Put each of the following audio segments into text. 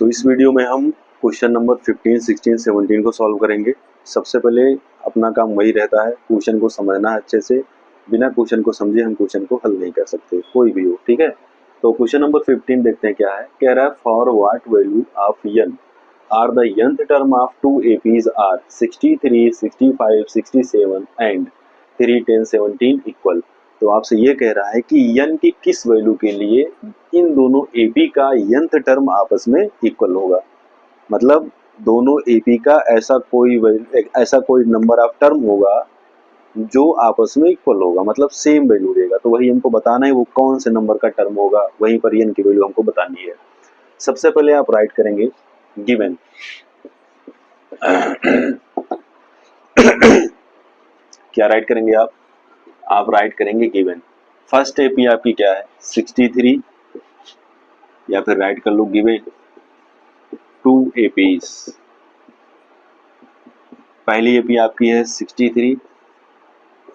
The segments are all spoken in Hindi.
तो इस वीडियो में हम क्वेश्चन नंबर 15, 16, 17 को सॉल्व करेंगे। सबसे पहले अपना काम वही रहता है, क्वेश्चन को समझना अच्छे से। बिना क्वेश्चन को समझे हम क्वेश्चन को हल नहीं कर सकते, कोई भी हो, ठीक है। तो क्वेश्चन नंबर 15 देखते हैं क्या है। कह रहा है for what value of n are the nth term of two APs are 63, 65, 67 and 3, 10, 17 equal. तो आपसे ये कह रहा है कि n की किस वैल्यू के लिए इन दोनों एपी का nth टर्म आपस में इक्वल होगा। मतलब दोनों एपी का ऐसा कोई नंबर ऑफ टर्म होगा जो आपस में इक्वल होगा, मतलब सेम वैल्यू देगा। तो वही हमको बताना है वो कौन से नंबर का टर्म होगा, वहीं पर n की वैल्यू हमको बतानी है। सबसे पहले आप राइट करेंगे गिवन क्या राइट करेंगे आप राइट करेंगे गिवन। फर्स्ट एपी आपकी क्या है 63, या फिर राइट कर लो गिवन टू एपीज। पहली एपी आपकी है 63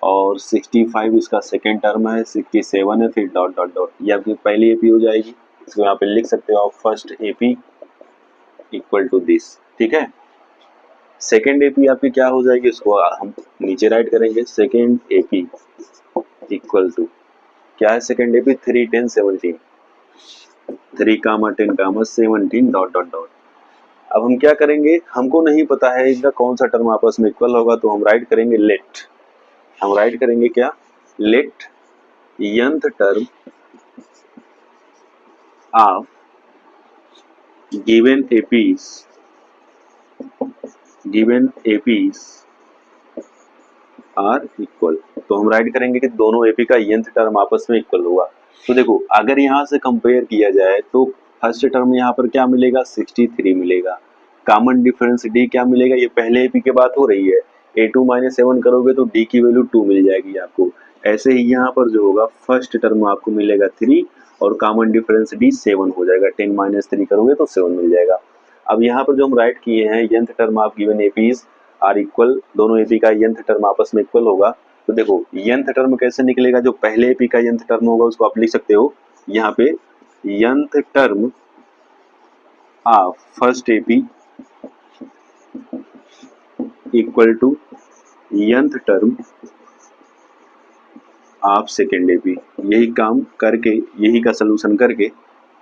और 65 इसका सेकेंड टर्म है, 67 है, फिर डॉट डॉट डॉट, ये आपकी पहली एपी हो जाएगी। इसको यहाँ पे लिख सकते हो आप first AP equal to this, ठीक है। सेकेंड एपी आपकी क्या हो जाएगी, इसको हम नीचे राइट करेंगे। सेकेंड एपी इक्वल टू क्या है, second AP 3, 10, 17, 3, 10, 17 dot dot dot. अब हम क्या करेंगे, हमको नहीं पता है इनका कौन सा टर्म आपस में इक्वल होगा, तो हम राइट करेंगे लेट। हम राइट करेंगे क्या, let nth term of given APs are equal. तो हम राइट करेंगे कि दोनों एपी का nth टर्म आपस में इक्वल होगा। तो देखो अगर यहाँ से कंपेयर किया जाए तो फर्स्ट टर्म यहाँ पर क्या मिलेगा 63 मिलेगा। कॉमन डिफरेंस d क्या मिलेगा, ये पहले एपी के बात हो रही है। a2 - 7 करोगे तो d की वैल्यू 2 मिल जाएगी आपको। ऐसे ही यहाँ पर जो होगा फर्स्ट टर्म आपको मिलेगा 3 और कॉमन डिफरेंस d 7 हो जाएगा। 10 - 3 करोगे तो 7 मिल जाएगा। अब यहाँ पर जो हम राइट किए हैं nth term of given APs are equal, दोनों एपी का nth टर्म आपस में इक्वल होगा। तो देखो nth टर्म कैसे निकलेगा, जो पहले एपी का nth टर्म होगा उसको आप लिख सकते हो यहाँ पे nth term of first AP equal to nth term of second AP. यही काम करके, यही का सलूशन करके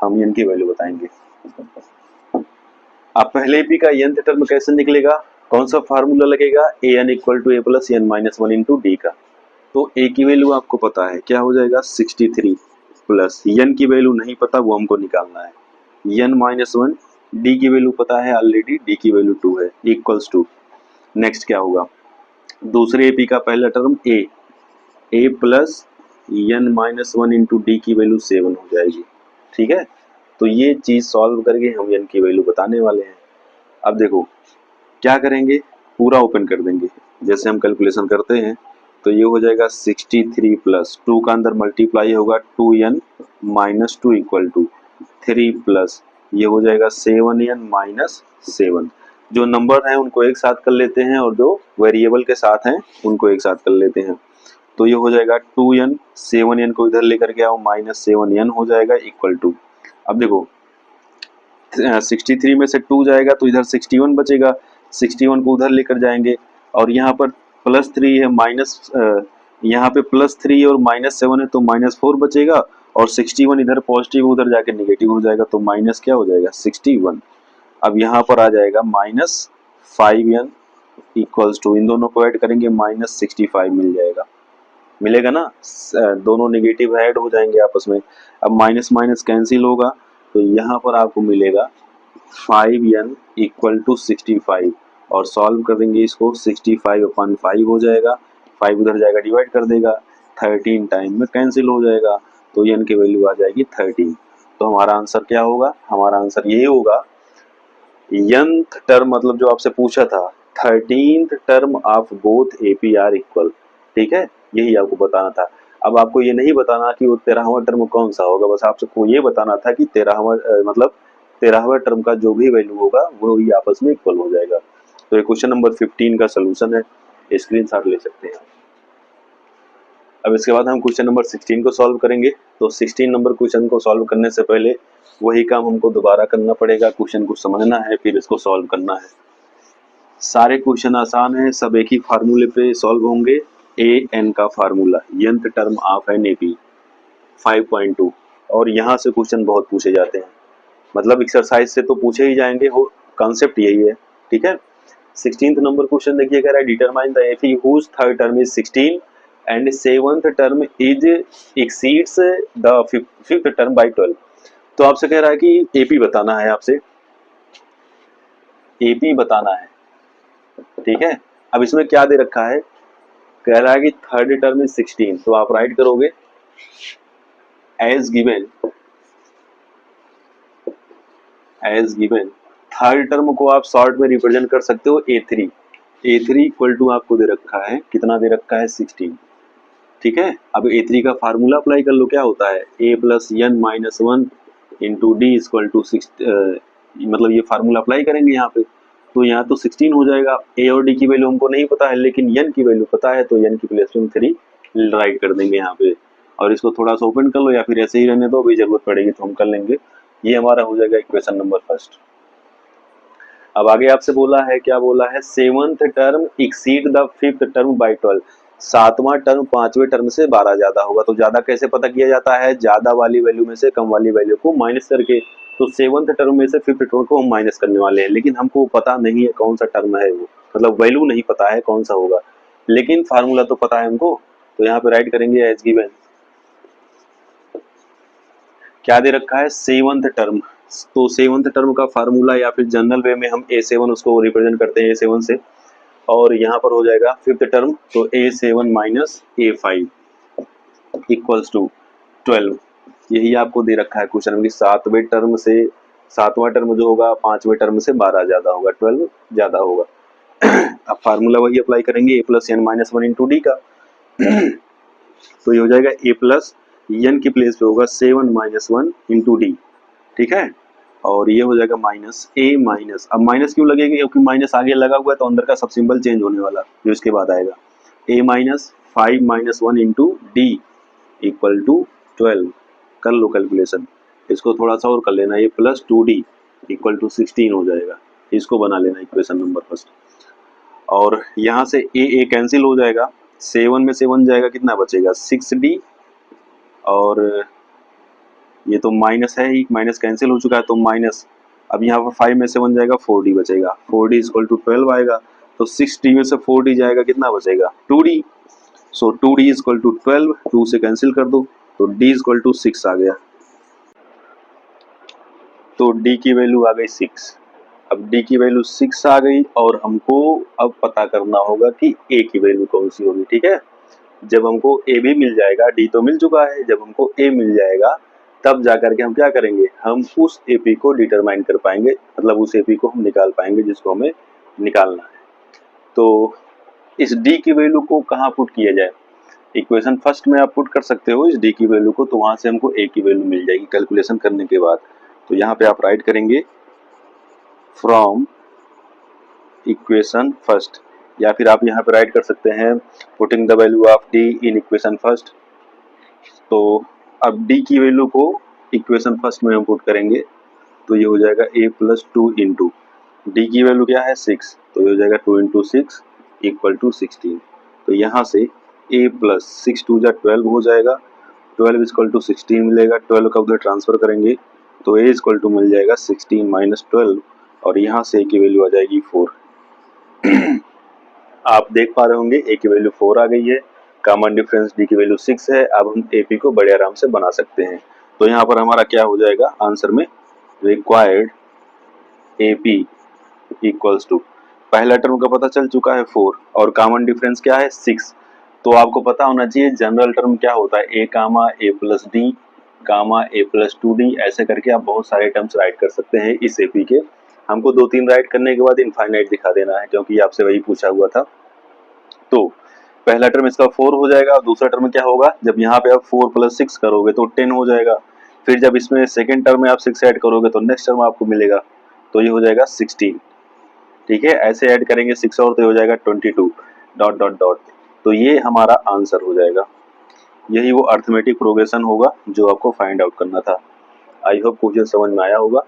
हम n की वैल्यू बताएंगे। अब पहले एपी का nth टर्म कैसे निकलेगा, कौन सा फार्मूला लगेगा, an equal to a plus n minus 1 into D का। तो a की वैल्यू आपको पता है क्या हो जाएगा 63 प्लस n की वैल्यू नहीं पता, वो हमको निकालना है n माइनस 1, d की वैल्यू पता है ऑलरेडी, d की वैल्यू 2 है, इक्वल्स टू। नेक्स्ट क्या होगा, दूसरे एपी का पहला term a plus n minus 1 into D की वैल्यू 7 हो जाएगी, ठीक है। तो ये चीज सॉल्व करके हम n की वैल्यू बताने वाले हैं। अब देखो क्या करेंगे, पूरा ओपन कर देंगे जैसे हम कैलकुलेशन करते हैं। तो ये हो जाएगा 63 प्लस 2 का अंदर मल्टीप्लाई होगा 2n minus 2 equal to 3 plus ये हो जाएगा 7n माइनस 7। जो नंबर हैं उनको एक साथ कर लेते हैं और जो वेरिएबल के साथ हैं उनको एक साथ कर लेते हैं। तो ये हो जाएगा 2n, 7n को इधर लेकर के आओ माइनस 7n हो जाएगा इक्वल टू। अब देखो 63 में से 2 जाएगा तो इधर 61 बचेगा, 61 को उधर लेकर जाएंगे और यहाँ पर प्लस 3 है माइनस, यहाँ पे प्लस 3 और माइनस 7 है तो माइनस 4 बचेगा और 61 इधर पॉजिटिव उधर जाके नेगेटिव हो जाएगा तो माइनस क्या हो जाएगा 61। अब यहाँ पर आ जाएगा माइनस 5n इक्वल्स टू, इन दोनों को ऐड करेंगे माइनस 65 मिल जाएगा, मिलेगा ना, दोनों नेगेटिव ऐड हो जाएंगे आपस में। अब माइनस माइनस कैंसिल होगा तो यहाँ पर आपको मिलेगा 5n इक्वल टू 65 और सॉल्व करेंगे इसको 65/5 हो जाएगा, 5 उधर जाएगा डिवाइड कर देगा, 13 टाइम में कैंसिल हो जाएगा तो n की वैल्यू आ जाएगी 13। तो हमारा आंसर क्या होगा, हमारा आंसर यही होगा nth टर्म, मतलब जो आपसे पूछा था 13th term of both AP are equal, ठीक है, यही आपको बताना था। अब आपको ये नहीं बताना कि वो 13वां टर्म कौन सा होगा, बस आपको ये बताना था कि 13वां मतलब 13वां टर्म का जो भी वैल्यू होगा वो ही आपस में इक्वल हो जाएगा। तो ये क्वेश्चन नंबर 15 का सोल्यूशन है, स्क्रीनशॉट ले सकते हैं। अब इसके बाद हम क्वेश्चन नंबर 16 को सॉल्व करेंगे। तो 16 नंबर क्वेश्चन को सॉल्व करने से पहले वही काम हमको दोबारा करना पड़ेगा, क्वेश्चन को समझना है फिर इसको सॉल्व करना है। सारे क्वेश्चन आसान है, सब एक ही फार्मूले पे सॉल्व होंगे। ए एन का formula, nth term of an AP 5.2, और यहाँ से क्वेश्चन बहुत पूछे जाते हैं, मतलब एक्सरसाइज से तो पूछे ही जाएंगे, हो कॉन्सेप्ट यही है, ठीक है। 16th नंबर क्वेश्चन देखिए, कह रहा है determine the AP whose third term is 16 and seventh term is exceeds the fifth term by 12। तो आपसे कह रहा है कि एपी बताना है, आपसे एपी बताना है, ठीक है। अब इसमें क्या दे रखा है, कह रहा है कि थर्ड टर्म इज 16, तो आप राइट करोगे एज गिवन थर्ड टर्म को आप शॉर्ट में रिप्रेजेंट कर सकते हो A3 इक्वल टू आपको दे रखा है, कितना दे रखा है 16, ठीक है। अब A3 का फार्मूला अप्लाई कर लो, क्या होता है A plus n minus 1 into D equal to 6, मतलब ये फार्मूला अप्लाई करेंगे यहाँ पे, तो यहाँ तो 16 हो जाएगा। A और D की वैल्यू हमको नहीं पता है, लेकिन n की वैल्यू पता है, तो n की प्लेस में 3 राइट कर देंगे यहाँ पे। और इसको थोड़ा सा ओपन कर लो, या फिर ऐसे ही रहने दो, अभी जरूरत पड़ेगी तो हम कर लेंगे। ये हमारा हो जाएगा इक्वेशन नंबर फर्स्ट। अब आगे आपसे बोला है, क्या बोला है, seventh term exceed the fifth term by 12, सातवां टर्म पांचवें टर्म से 12 ज्यादा होगा। तो ज्यादा कैसे पता किया जाता है, ज्यादा वाली वैल्यू में से कम वाली वैल्यू को माइनस करके। तो सेवंथ टर्म में से फिफ्थ टर्म को हम माइनस करने वाले हैं, लेकिन हमको पता नहीं है कौन सा टर्म है वो, मतलब वैल्यू नहीं पता है कौन सा होगा, लेकिन फार्मूला तो पता है हमको। तो यहाँ पे राइट करेंगे एज गिवन, क्या दे रखा है सेवंथ टर्म, तो सेवंथ टर्म का फार्मूला, या फिर जनरल वे में हम A7 उसको रिप्रेजेंट करते हैं A7 से, और यहाँ पर हो जाएगा फिफ्थ टर्म, तो A7 minus A5 equals to 12। यही आपको दे रखा है क्वेश्चन में, सातवें टर्म से, सातवां टर्म जो होगा पांचवें टर्म से 12 ज्यादा होगा, 12 ज्यादा होगा। अब फार्मूला वही अप्लाई करेंगे A plus n minus 1 into D का, तो ये हो जाएगा A प्लस n की प्लेस पे होगा 7 माइनस 1 इंटू डी, ठीक है। और ये हो जाएगा माइनस A माइनस, अब माइनस क्यों लगेगा, क्योंकि माइनस आगे लगा हुआ है तो अंदर का सब सिंबल चेंज होने वाला जो इसके बाद आएगा। A minus 5 minus 1 into D equal to 12, कर लो कैलकुलेशन, इसको थोड़ा सा और कर लेना, ये प्लस 2D इक्वल टू 16 हो जाएगा, इसको बना लेना इक्वेशन नंबर फर्स्ट। और यहाँ से A कैंसिल हो जाएगा, 7 में 7 जाएगा, कितना बचेगा 6D, और ये तो माइनस है ही, माइनस कैंसिल हो चुका है तो माइनस, अब यहाँ पर 5 में से 1 जाएगा 4D बचेगा, 4D इक्वल टू 12 आएगा, तो 6D में से 4D जाएगा, कितना बचेगा 2D, so 2D equal to 12, 2 से कैंसिल कर दो, तो D इक्वल टू 6 आ गया, तो D की वैल्यू आ गई 6। अब D की वैल्यू 6 आ गई, और हमको अब पता करना होगा कि A की वैल्यू कौन सी होगी, ठीक है। जब हमको A भी मिल जाएगा, D तो मिल चुका है, जब हमको A मिल जाएगा तब जाकर के हम क्या करेंगे, हम उस AP को डिटरमाइन कर पाएंगे, मतलब उस AP को हम निकाल पाएंगे जिसको हमें निकालना है। तो इस D की वैल्यू को कहाँ पुट किया जाए, इक्वेशन फर्स्ट में आप पुट कर सकते हो इस D की वैल्यू को, तो वहां से हमको A की वैल्यू मिल जाएगी कैलकुलेशन करने के बाद। तो यहाँ पे आप राइट करेंगे फ्रॉम इक्वेशन फर्स्ट, या फिर आप यहाँ पे राइट कर सकते हैं putting the value of D in equation first. तो अब D की वैल्यू को इक्वेशन फर्स्ट में हम पुट करेंगे, तो ये हो जाएगा A प्लस 2 इंटू डी की वैल्यू क्या है 6, तो ये हो जाएगा 2 इंटू 6 इक्वल टू 16। तो यहाँ से A प्लस 6 2 12 हो जाएगा, 12 इक्वल टू 16 मिलेगा, 12 का उधर ट्रांसफर करेंगे तो A इक्वल टू मिल जाएगा 16 माइनस 12, और यहाँ से A की वैल्यू आ जाएगी 4। आप देख पा रहे होंगे A की वैल्यू 4 आ गई है, कॉमन डिफरेंस D की वैल्यू 6 है। अब हम AP को बड़े आराम से बना सकते हैं। तो यहाँ पर हमारा क्या हो जाएगा आंसर में, रिक्वायर्ड AP इक्वल्स टू, पहला टर्म का पता चल चुका है 4, और कॉमन डिफरेंस क्या है 6। तो आपको पता होना चाहिए जनरल टर्म क्या होता है, A comma A plus D comma A plus 2D, ऐसे करके आप बहुत सारे टर्म्स राइट कर सकते हैं इस AP के। हमको 2-3 राइट करने के बाद इनफाइनाइट दिखा देना है, क्योंकि आपसे वही पूछा हुआ था। तो पहला टर्म इसका 4 हो जाएगा, और दूसरा टर्म क्या होगा, जब यहाँ पे आप 4 प्लस 6 करोगे तो 10 हो जाएगा, फिर जब इसमें सेकेंड टर्म में आप 6 ऐड करोगे तो नेक्स्ट टर्म आपको मिलेगा, तो ये हो जाएगा 16, ठीक है। ऐसे ऐड करेंगे 6 और, तो हो जाएगा 22 डॉट डॉट डॉट, तो ये हमारा आंसर हो जाएगा। यही वो अर्थमेटिक प्रोग्रेशन होगा जो आपको फाइंड आउट करना था। आई होप क्वेश्चन समझ में आया होगा।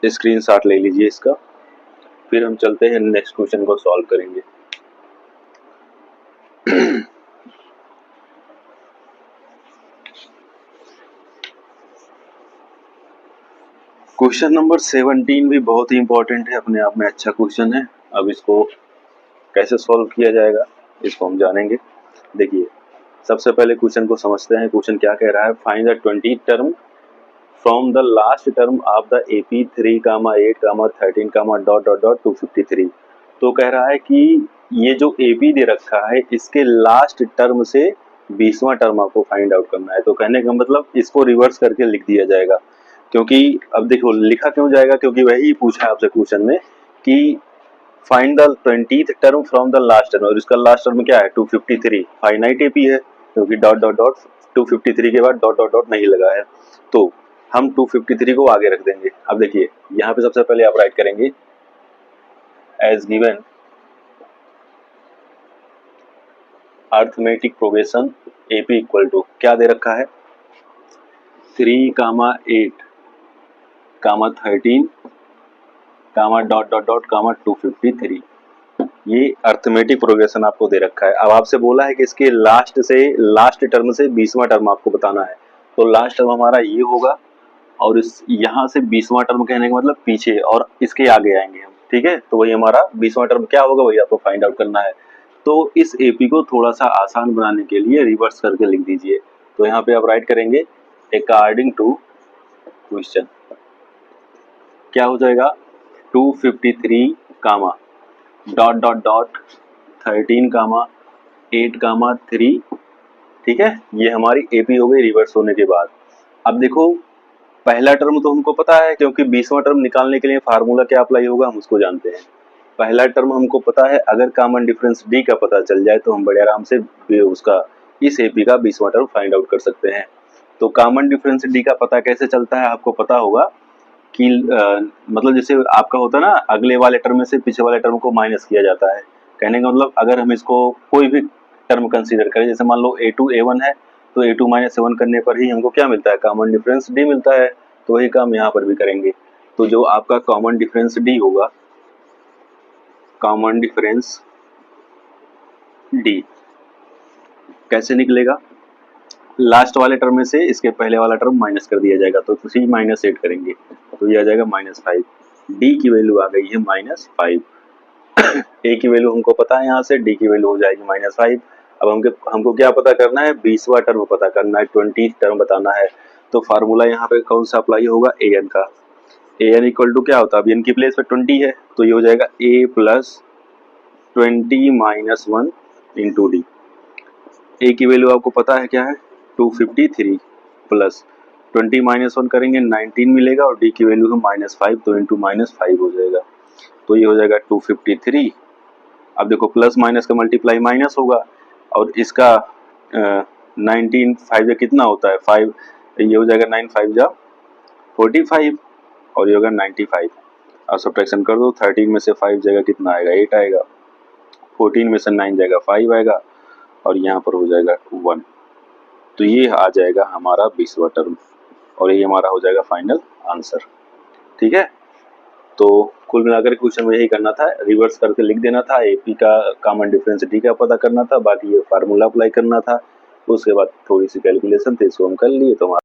स्क्रीनशॉट ले लीजिए इसका, फिर हम चलते हैं नेक्स्ट क्वेश्चन को सॉल्व करेंगे। क्वेश्चन नंबर 17 भी बहुत ही इंपॉर्टेंट है, अपने आप में अच्छा क्वेश्चन है। अब इसको कैसे सॉल्व किया जाएगा इसको हम जानेंगे। देखिए सबसे पहले क्वेश्चन को समझते हैं। क्वेश्चन क्या कह रहा है, find the 20 term from the last term of the AP 3, 8, 13, dot dot dot 253। तो कह रहा है कि ये जो AP दे रखा है इसके लास्ट टर्म से 20वां टर्म आपको फाइंड आउट करना है। तो कहने का मतलब इसको रिवर्स करके लिख दिया जाएगा, क्योंकि अब देखो लिखा क्यों जाएगा, क्योंकि वही पूछा है आपसे क्वेश्चन में कि find the 20th term from the last term, और इसका लास्ट टर्म क्या है 253, फाइनाइट AP है, क्योंकि डॉट डॉट डॉट 253 के बाद डॉट डॉट डॉट नहीं लगा है, तो हम 253 को आगे रख देंगे। अब देखिए यहाँ पे सबसे पहले आप राइट करेंगे as given arithmetic progression AP equal to क्या दे रखा है 3, 8, 13, डॉट डॉट डॉट 253। ये अर्थमेटिक प्रोग्रेशन आपको दे रखा है। अब आपसे बोला है कि इसके लास्ट टर्म से 20वां टर्म आपको बताना है, तो लास्ट टर्म हमारा ये होगा और इस यहाँ से 20वां टर्म कहने का मतलब पीछे और इसके आगे आएंगे हम, ठीक है। तो वही हमारा 20वां टर्म क्या होगा वही आपको फाइंड आउट करना है। तो इस AP को थोड़ा सा आसान बनाने के लिए रिवर्स करके लिख दीजिए। तो यहाँ पे आप राइट करेंगे अकॉर्डिंग टू क्वेश्चन क्या हो जाएगा 253 कामा डॉट डॉट डॉट 13 कामा 8 कामा 3, ठीक है। ये हमारी AP हो गई रिवर्स होने के बाद। अब देखो पहला टर्म तो हमको पता है, क्योंकि 20वां टर्म निकालने के लिए फार्मूला क्या अप्लाई होगा हम उसको जानते हैं। पहला टर्म हमको पता है, अगर कॉमन डिफरेंस D का पता चल जाए तो हम बड़े आराम से उसका इस AP का 20वां टर्म फाइंड आउट कर सकते हैं। तो कॉमन डिफरेंस D का पता कैसे चलता है आपको पता होगा कि मतलब जैसे आपका होता है ना, अगले वाले टर्म में से पिछले वाले टर्म को माइनस किया जाता है। कहने का मतलब अगर हम इसको कोई भी टर्म कंसीडर करें, जैसे मान लो A2 A1 है, तो A2 - 7 करने पर ही हमको क्या मिलता है कॉमन डिफरेंस D मिलता है। तो वही काम यहाँ पर भी करेंगे। तो जो आपका कॉमन डिफरेंस D होगा, कॉमन डिफरेंस D कैसे निकलेगा, लास्ट वाले टर्म में से इसके पहले वाला टर्म माइनस कर दिया जाएगा, तो 3 - 8 करेंगे तो ये आ जाएगा -5। D की वैल्यू आ गई है -5। A की वैल्यू हमको पता है, यहाँ से D की वैल्यू हो जाएगी -5। अब हमको क्या पता करना है 20वां टर्म पता करना है, 20th टर्म बताना है। तो फार्मूला यहाँ पे कौन सा अप्लाई होगा AN का। AN इक्वल टू क्या होता है, अब N की प्लेस पे 20 है तो ये हो जाएगा A + 20 - 1 इंटू D। A की वैल्यू आपको पता है क्या है 253 प्लस 20 - 1 करेंगे 19 मिलेगा, और D की वैल्यू है -5, तो इंटू -5 हो जाएगा। तो ये हो जाएगा 253। अब देखो प्लस माइनस का मल्टीप्लाई माइनस होगा, और इसका 19 5 जा कितना होता है 5, ये हो जाएगा 9 5 जा 45, और ये होगा 95। अब सब्ट्रैक्शन कर दो, 13 में से 5 जाएगा कितना आएगा 8 आएगा, 14 में से 9 जाएगा 5 आएगा, और यहाँ पर हो जाएगा 1। तो ये आ जाएगा हमारा 20वां टर्म, और ये हमारा हो जाएगा फाइनल आंसर, ठीक है। तो कुल मिलाकर क्वेश्चन में यही करना था, रिवर्स करके लिख देना था, AP का कॉमन डिफरेंस D का पता करना था, बाकी ये फार्मूला अप्लाई करना था। उसके बाद थोड़ी सी कैलकुलेशन थी, इसको हम कर लिए तो